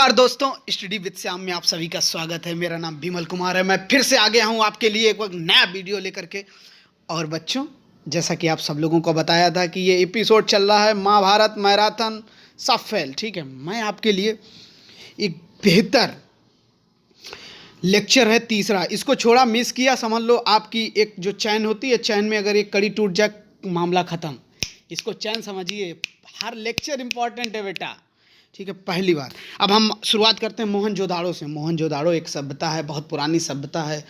नमस्कार दोस्तों, study with Shyam में आप सभी का स्वागत है। मेरा नाम विमल कुमार है। मैं फिर से आ गया हूं आपके लिए एक नया वीडियो लेकर के। और बच्चों, जैसा कि आप सब लोगों को बताया था कि ये एपिसोड चल रहा है महाभारत मैराथन सब फेल। ठीक है, मैं आपके लिए एक बेहतर लेक्चर है तीसरा, इसको छोड़ा मिस किया समझ लो आपकी एक जो चैन होती है, चैन में अगर एक कड़ी टूट जाए मामला ख़त्म। इसको चैन समझिए, हर लेक्चर इंपॉर्टेंट है बेटा। ठीक है, पहली बात अब हम शुरुआत करते हैं मोहनजोदाड़ो से। मोहनजोदाड़ो एक सभ्यता है, बहुत पुरानी सभ्यता है।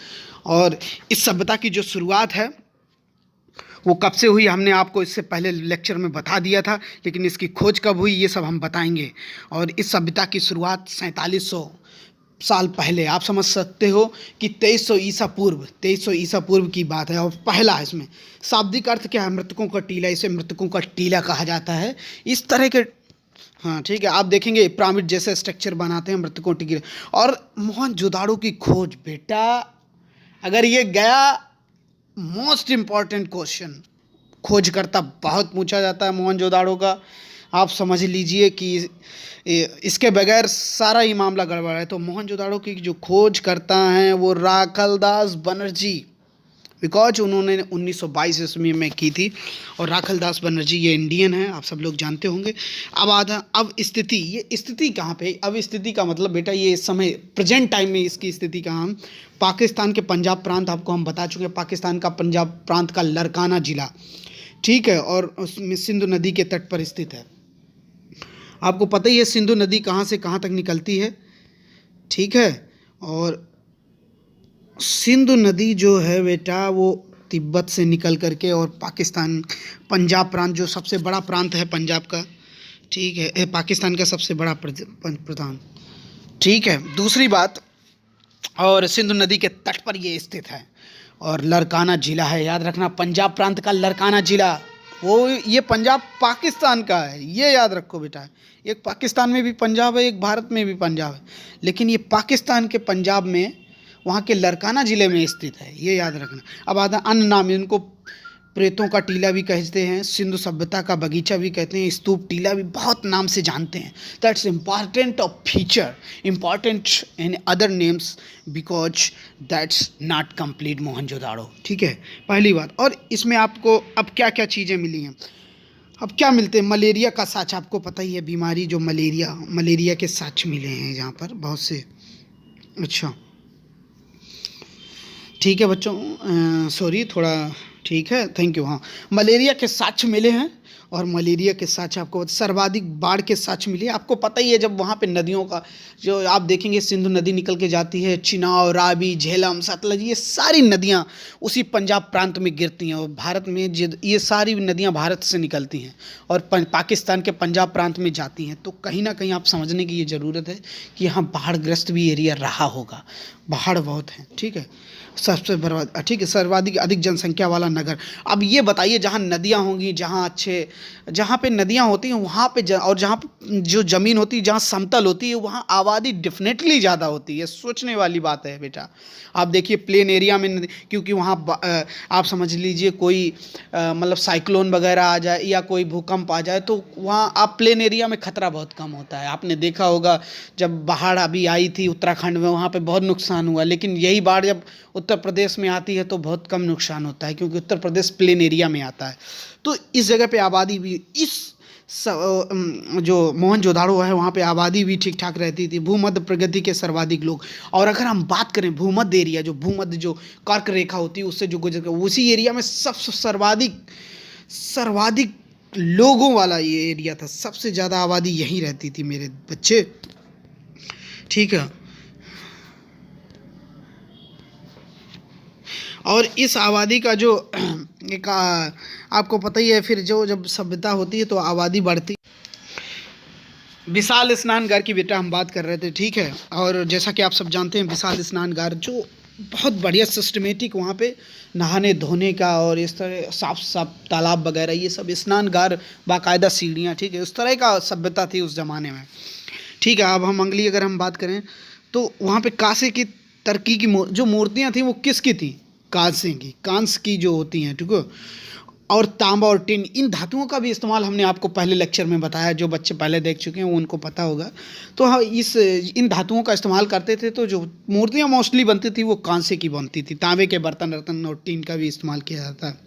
और इस सभ्यता की जो शुरुआत है वो कब से हुई हमने आपको इससे पहले लेक्चर में बता दिया था, लेकिन इसकी खोज कब हुई ये सब हम बताएंगे। और इस सभ्यता की शुरुआत 4700 साल पहले, आप समझ सकते हो कि 2300 ईसा पूर्व की बात है। और पहला इसमें शाब्दिक अर्थ क्या है? मृतकों का टीला। इसे मृतकों का टीला कहा जाता है। इस तरह के, हाँ ठीक है, आप देखेंगे पिरामिड जैसे स्ट्रक्चर बनाते हैं मृतकों टीले। और मोहनजोदाड़ो की खोज बेटा, अगर ये गया मोस्ट इम्पॉर्टेंट क्वेश्चन, खोजकर्ता बहुत पूछा जाता है मोहनजोदाड़ो का। आप समझ लीजिए कि इसके बगैर सारा ही मामला गड़बड़ है। तो मोहनजोदाड़ो की जो खोज करता हैं वो राखलदास बनर्जी, बिकॉज उन्होंने 1922 ईस्वी में की थी। और राखलदास बनर्जी ये इंडियन है, आप सब लोग जानते होंगे। अब स्थिति, ये स्थिति कहाँ पे? अब स्थिति का मतलब बेटा, ये इस समय प्रेजेंट टाइम में इसकी स्थिति कहाँ? हम पाकिस्तान के पंजाब प्रांत, आपको हम बता चुके हैं, पाकिस्तान का पंजाब प्रांत का लरकाना ज़िला, ठीक है, और उसमें सिंधु नदी के तट पर स्थित है। आपको पता ही है सिंधु नदी कहाँ से कहाँ तक निकलती है, ठीक है। और सिंधु नदी जो है बेटा वो तिब्बत से निकल करके और पाकिस्तान, पंजाब प्रांत जो सबसे बड़ा प्रांत है पंजाब का, ठीक है, पाकिस्तान का सबसे बड़ा प्रधान, ठीक है। दूसरी बात, और सिंधु नदी के तट पर ये स्थित है। और लरकाना ज़िला है, याद रखना, पंजाब प्रांत का लरकाना ज़िला, वो ये पंजाब पाकिस्तान का है, ये याद रखो बेटा। एक पाकिस्तान में भी पंजाब है, एक भारत में भी पंजाब है, लेकिन ये पाकिस्तान के पंजाब में, वहाँ के लरकाना ज़िले में स्थित है, ये याद रखना। अब आता अन्य नाम, इनको प्रेतों का टीला भी कहते हैं, सिंधु सभ्यता का बगीचा भी कहते हैं, स्तूप टीला भी बहुत नाम से जानते हैं। That's important of feature, important in other names, because that's not complete Mohenjodaro. ठीक है, पहली बात। और इसमें आपको अब क्या क्या चीज़ें मिली हैं? अब क्या मिलते हैं? मलेरिया का साक्ष्य, आपको पता ही है बीमारी जो मलेरिया के साक्ष्य मिले हैं यहाँ पर बहुत से। अच्छा ठीक है बच्चों, सॉरी थोड़ा, ठीक है, थैंक यू। हाँ, मलेरिया के साक्ष्य मिले हैं। और मलेरिया के साक्ष्य आपको, सर्वाधिक बाढ़ के साक्ष्य मिले। आपको पता ही है जब वहाँ पे नदियों का, जो आप देखेंगे सिंधु नदी निकल के जाती है, चिनाब, रावी, झेलम, सतलज, ये सारी नदियाँ उसी पंजाब प्रांत में गिरती हैं। और भारत में ये सारी नदियाँ भारत से निकलती हैं और पाकिस्तान के पंजाब प्रांत में जाती हैं। तो कहीं ना कहीं आप समझने की ये ज़रूरत है कि यहाँ बाढ़ग्रस्त भी एरिया रहा होगा, बाढ़ बहुत है, ठीक है। सबसे बर्बाद, ठीक है, सर्वाधिक अधिक जनसंख्या वाला नगर। अब ये बताइए, जहाँ नदियाँ होंगी, जहाँ पे नदियाँ होती हैं वहाँ पे और जहाँ पे जो ज़मीन होती है, जहाँ समतल होती है, वहाँ आबादी डेफिनेटली ज़्यादा होती है। सोचने वाली बात है बेटा। आप देखिए प्लेन एरिया में, क्योंकि वहाँ आप समझ लीजिए कोई मतलब साइक्लोन वगैरह आ जाए या कोई भूकंप आ जाए, तो वहाँ आप प्लेन एरिया में खतरा बहुत कम होता है। आपने देखा होगा जब बाढ़ अभी आई थी उत्तराखंड में, वहाँ पे बहुत नुकसान हुआ। लेकिन यही बाढ़ जब उत्तर प्रदेश में आती है तो बहुत कम नुकसान होता है, क्योंकि उत्तर प्रदेश प्लेन एरिया में आता है। तो इस जगह पे आबादी भी, जो मोहनजोदाड़ो है वहाँ पे आबादी भी ठीक ठाक रहती थी। भूमध्य प्रगति के सर्वाधिक लोग। और अगर हम बात करें भूमध्य एरिया, जो भूमध्य जो कर्क रेखा होती है उससे जो गुजर, उसी एरिया में सबसे सर्वाधिक लोगों वाला ये एरिया था। सबसे ज़्यादा आबादी यहीं रहती थी मेरे बच्चे, ठीक है। और इस आबादी का जो एक आपको पता ही है, फिर जब सभ्यता होती है तो आबादी बढ़ती। विशाल स्नानगार की बेटा हम बात कर रहे थे, ठीक है। और जैसा कि आप सब जानते हैं विशाल स्नानगार जो बहुत बढ़िया सिस्टमेटिक, वहाँ पे नहाने धोने का और इस तरह साफ तालाब वगैरह, ये सब स्नानगार, बाकायदा सीढ़ियाँ, ठीक है, उस तरह का सभ्यता थी उस ज़माने में, ठीक है। अब हम अगली अगर हम बात करें तो वहाँ पे कांसे की तरकी की जो मूर्तियाँ थी वो किसकी थी? कांसे की जो होती हैं, ठीक है। और तांबा और टिन, इन धातुओं का भी इस्तेमाल हमने आपको पहले लेक्चर में बताया, जो बच्चे पहले देख चुके हैं वो उनको पता होगा। तो हाँ, इन धातुओं का इस्तेमाल करते थे। तो जो मूर्तियाँ मोस्टली बनती थी वो कांसे की बनती थी, तांबे के बर्तन वर्तन और टिन का भी इस्तेमाल किया जाता है।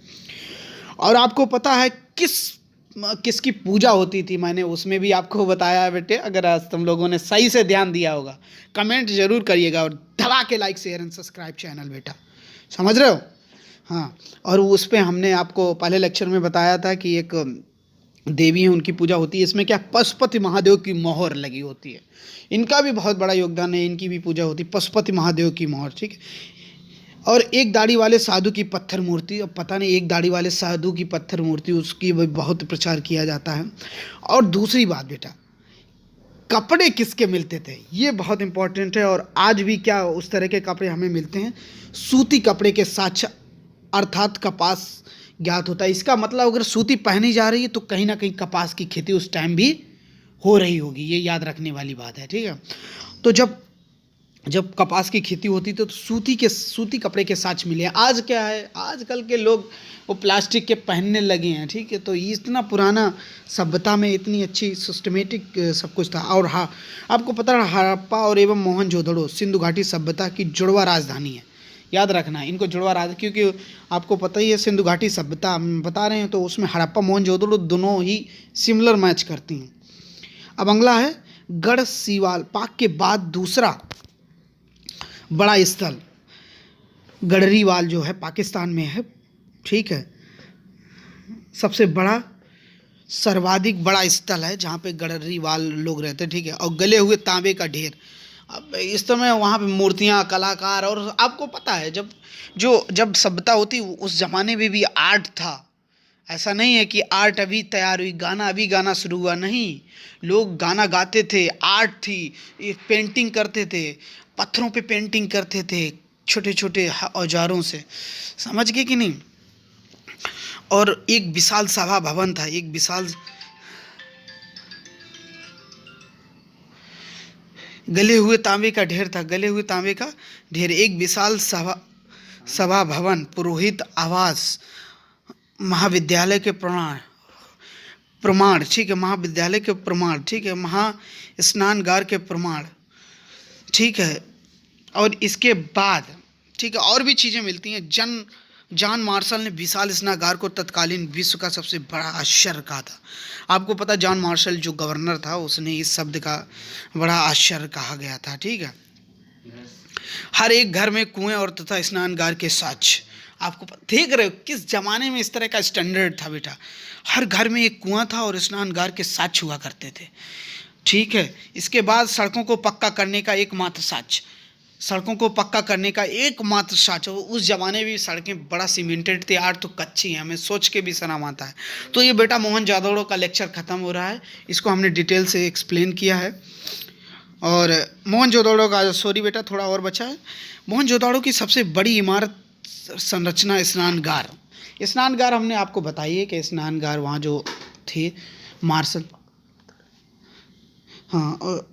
और आपको पता है किसकी पूजा होती थी, मैंने उसमें भी आपको बताया है बेटे। अगर आज तुम लोगों ने सही से ध्यान दिया होगा, कमेंट जरूर करिएगा और दबा के like share and subscribe channel बेटा, समझ रहे हो। हाँ, और उस पर हमने आपको पहले लेक्चर में बताया था कि एक देवी है, उनकी पूजा होती है। इसमें क्या, पशुपति महादेव की मोहर लगी होती है, इनका भी बहुत बड़ा योगदान है, इनकी भी पूजा होती है, पशुपति महादेव की मोहर, ठीक है। और एक दाढ़ी वाले साधु की पत्थर मूर्ति, अब पता नहीं एक दाढ़ी वाले साधु की पत्थर मूर्ति, उसकी भी बहुत प्रचार किया जाता है। और दूसरी बात बेटा, कपड़े किसके मिलते थे, ये बहुत इंपॉर्टेंट है। और आज भी क्या उस तरह के कपड़े हमें मिलते हैं, सूती कपड़े के साथ, अर्थात कपास ज्ञात होता है। इसका मतलब अगर सूती पहनी जा रही है तो कहीं ना कहीं कपास की खेती उस टाइम भी हो रही होगी, ये याद रखने वाली बात है, ठीक है। तो जब कपास की खेती होती तो सूती कपड़े के साथ मिले। आज क्या है, आजकल के लोग वो प्लास्टिक के पहनने लगे हैं, ठीक है। तो इतना पुराना सभ्यता में इतनी अच्छी सिस्टमेटिक सब कुछ था। और हाँ, आपको पता है हड़प्पा और एवं मोहनजोदड़ो सिंधु घाटी सभ्यता की जुड़वा राजधानी है, याद रखना है इनको, जुड़वा राजधानी, क्योंकि आपको पता ही है सिंधु घाटी सभ्यता हम बता रहे हैं, तो उसमें हड़प्पा मोहनजोदड़ो दोनों ही सिमिलर मैच करती हैं। अब अगला है गढ़सीवाल, पाक के बाद दूसरा बड़ा स्थल गढ़रीवाल जो है पाकिस्तान में है, ठीक है। सबसे बड़ा सर्वाधिक बड़ा स्थल है जहाँ पे गढ़रीवाल लोग रहते हैं, ठीक है। और गले हुए तांबे का ढेर, अब इस समय वहाँ पे मूर्तियाँ, कलाकार, और आपको पता है जब सभ्यता होती उस ज़माने में भी आर्ट था। ऐसा नहीं है कि आर्ट अभी तैयार हुई, अभी गाना शुरू हुआ, नहीं, लोग गाना गाते थे, आर्ट थी, पेंटिंग करते थे, पत्थरों पे पेंटिंग करते थे छोटे छोटे औजारों से, समझ गए कि नहीं। और एक विशाल सभा भवन था, एक विशाल गले हुए तांबे का ढेर था, गले हुए तांबे का ढेर, एक विशाल सभा भवन, पुरोहित आवास, महाविद्यालय के प्रमाण, ठीक है, महाविद्यालय के प्रमाण, ठीक है, महा स्नानगार के प्रमाण, ठीक है। और इसके बाद, ठीक है, और भी चीज़ें मिलती हैं। जॉन मार्शल ने विशाल स्नानगार को तत्कालीन विश्व का सबसे बड़ा आश्चर्य कहा था। आपको पता, जॉन मार्शल जो गवर्नर था, उसने इस शब्द का बड़ा आश्चर्य कहा गया था, ठीक है। हर एक घर में कुएं और तथा स्नानगार के साक्ष्य, आपको देख रहे हो किस जमाने में इस तरह का स्टैंडर्ड था बेटा। हर घर में एक कुआं था और स्नानगार के साक्ष्य हुआ करते थे, ठीक है। इसके बाद सड़कों को पक्का करने का एकमात्र साक्ष्य, सड़कों को पक्का करने का एकमात्र साक्ष्य, उस ज़माने में भी सड़कें बड़ा सीमेंटेड थी, आज तो कच्ची हैं, हमें सोच के भी शर्म आता है। तो ये बेटा मोहनजोदड़ो का लेक्चर ख़त्म हो रहा है, इसको हमने डिटेल से एक्सप्लेन किया है। और मोहनजोदड़ो का, सॉरी बेटा थोड़ा और बचा है, मोहनजोदड़ो की सबसे बड़ी इमारत संरचना स्नानगार हमने आपको बताई है कि स्नानगार वहाँ जो थे मार्शल, हाँ, और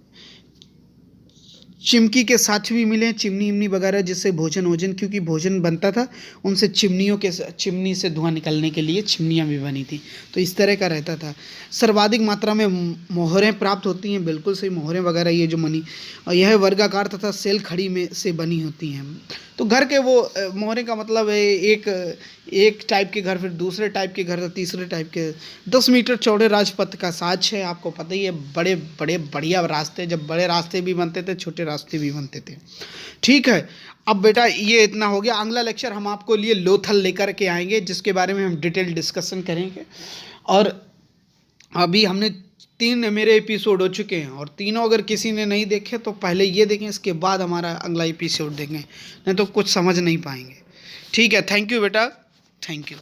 चिमकी के साथ भी मिले, चिमनी वगैरह, जिससे भोजन, क्योंकि भोजन बनता था उनसे, चिमनी से धुआं निकलने के लिए चिमनियाँ भी बनी थी, तो इस तरह का रहता था। सर्वाधिक मात्रा में मोहरें प्राप्त होती हैं, बिल्कुल सही, मोहरें वगैरह ये जो बनी, और यह वर्गाकार तथा सेल खड़ी में से बनी होती हैं। तो घर के वो मोहरें का मतलब है एक टाइप के घर, फिर दूसरे टाइप के घर, तीसरे टाइप के। 10 मीटर चौड़े राजपथ का साक्ष्य है, आपको पता ही है, बड़े बड़े बढ़िया रास्ते, जब बड़े रास्ते भी बनते थे, छोटे रास्ते भी बनते थे, ठीक है। अब बेटा ये इतना हो गया, अगला लेक्चर हम आपको लिए लोथल लेकर के आएंगे, जिसके बारे में हम डिटेल डिस्कशन करेंगे। और अभी हमने 3 मेरे एपिसोड हो चुके हैं, और तीनों अगर किसी ने नहीं देखे तो पहले ये देखें, इसके बाद हमारा अगला एपिसोड देखें, नहीं तो कुछ समझ नहीं पाएंगे, ठीक है। थैंक यू बेटा, थैंक यू।